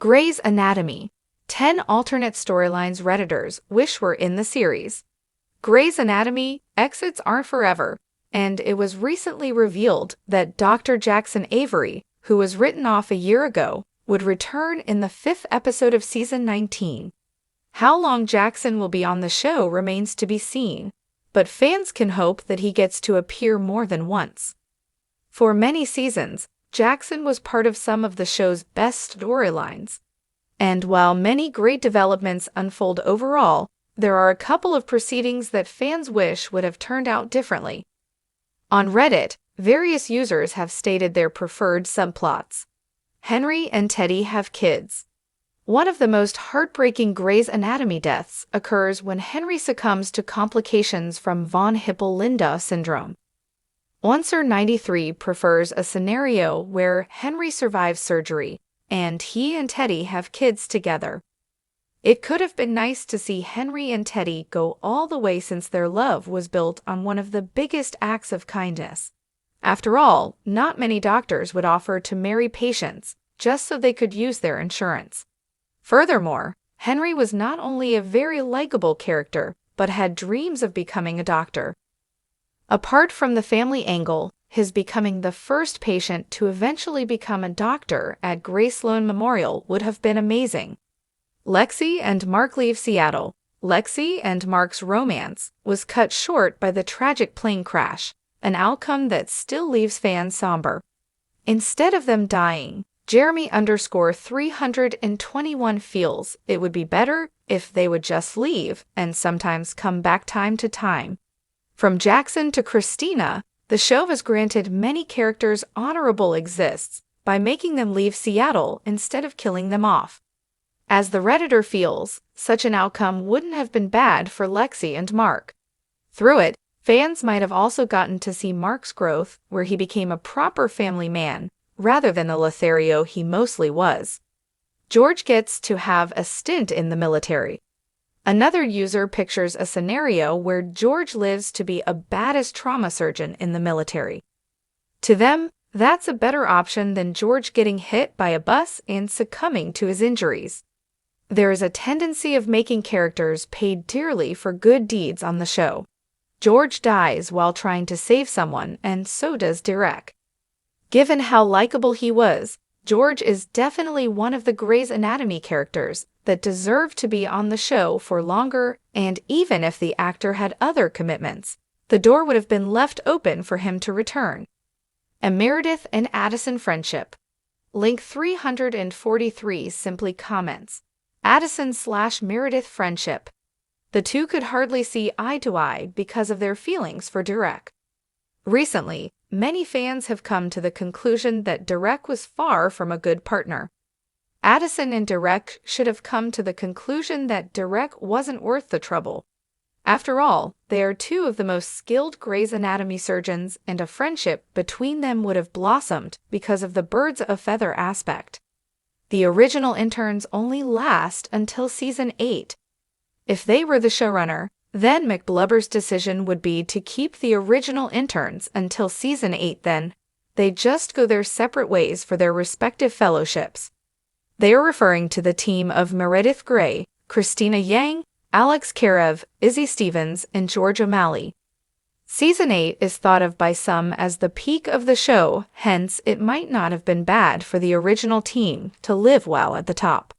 Grey's Anatomy. 10 alternate storylines Redditors wish were in the series. Grey's Anatomy exits aren't forever, and it was recently revealed that Dr. Jackson Avery, who was written off a year ago, would return in the 5th episode of Season 19. How long Jackson will be on the show remains to be seen, but fans can hope that he gets to appear more than once. For many seasons, Jackson was part of some of the show's best storylines. And while many great developments unfold overall, there are a couple of proceedings that fans wish would have turned out differently. On Reddit, various users have stated their preferred subplots. Henry and Teddy have kids. One of the most heartbreaking Grey's Anatomy deaths occurs when Henry succumbs to complications from von Hippel-Lindau syndrome. Oncer93 prefers a scenario where Henry survives surgery, and he and Teddy have kids together. It could have been nice to see Henry and Teddy go all the way since their love was built on one of the biggest acts of kindness. After all, not many doctors would offer to marry patients just so they could use their insurance. Furthermore, Henry was not only a very likable character, but had dreams of becoming a doctor. Apart from the family angle, his becoming the first patient to eventually become a doctor at Grey Sloan Memorial would have been amazing. Lexi and Mark leave Seattle. Lexi and Mark's romance was cut short by the tragic plane crash, an outcome that still leaves fans somber. Instead of them dying, Jeremy_321 feels it would be better if they would just leave and sometimes come back time to time. From Jackson to Christina, the show has granted many characters honorable exists by making them leave Seattle instead of killing them off. As the Redditor feels, such an outcome wouldn't have been bad for Lexi and Mark. Through it, fans might have also gotten to see Mark's growth, where he became a proper family man, rather than the Lothario he mostly was. George gets to have a stint in the military. Another user pictures a scenario where George lives to be a badass trauma surgeon in the military. To them, that's a better option than George getting hit by a bus and succumbing to his injuries. There is a tendency of making characters pay dearly for good deeds on the show. George dies while trying to save someone, and so does Derek. Given how likable he was, George is definitely one of the Grey's Anatomy characters that deserve to be on the show for longer, and even if the actor had other commitments, the door would have been left open for him to return. A Meredith and Addison friendship. Link 343 simply comments, Addison/Meredith friendship. The two could hardly see eye to eye because of their feelings for Derek. Recently, many fans have come to the conclusion that Derek was far from a good partner. Addison and Derek should have come to the conclusion that Derek wasn't worth the trouble. After all, they are two of the most skilled Grey's Anatomy surgeons, and a friendship between them would have blossomed because of the birds of feather aspect. The original interns only last until Season 8. If they were the showrunner, then McBlubber's decision would be to keep the original interns until Season 8 then. They just go their separate ways for their respective fellowships. They are referring to the team of Meredith Grey, Christina Yang, Alex Karev, Izzy Stevens, and George O'Malley. Season 8 is thought of by some as the peak of the show, hence it might not have been bad for the original team to live well at the top.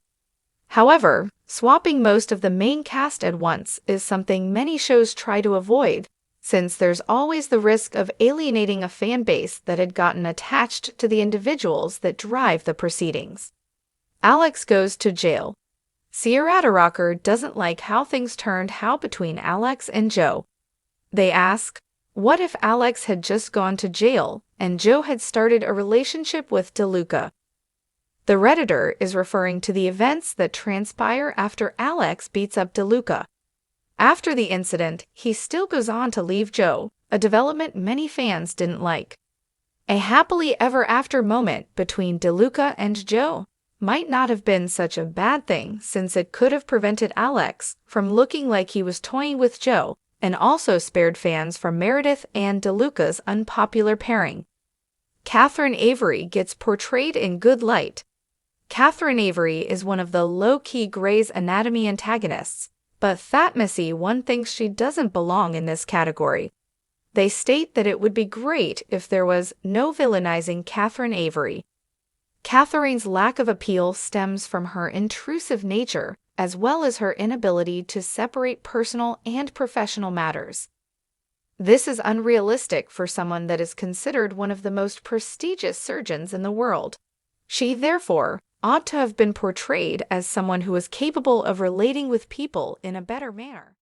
However, swapping most of the main cast at once is something many shows try to avoid, since there's always the risk of alienating a fan base that had gotten attached to the individuals that drive the proceedings. Alex goes to jail. Sierra Rocker doesn't like how things turned out between Alex and Joe. They ask, what if Alex had just gone to jail and Joe had started a relationship with DeLuca? The Redditor is referring to the events that transpire after Alex beats up DeLuca. After the incident, he still goes on to leave Joe, a development many fans didn't like. A happily ever after moment between DeLuca and Joe might not have been such a bad thing, since it could have prevented Alex from looking like he was toying with Joe, and also spared fans from Meredith and DeLuca's unpopular pairing. Catherine Avery gets portrayed in good light. Catherine Avery is one of the low-key Grey's Anatomy antagonists, but Fat Missy one thinks she doesn't belong in this category. They state that it would be great if there was no villainizing Catherine Avery. Catherine's lack of appeal stems from her intrusive nature, as well as her inability to separate personal and professional matters. This is unrealistic for someone that is considered one of the most prestigious surgeons in the world. She, therefore, ought to have been portrayed as someone who is capable of relating with people in a better manner.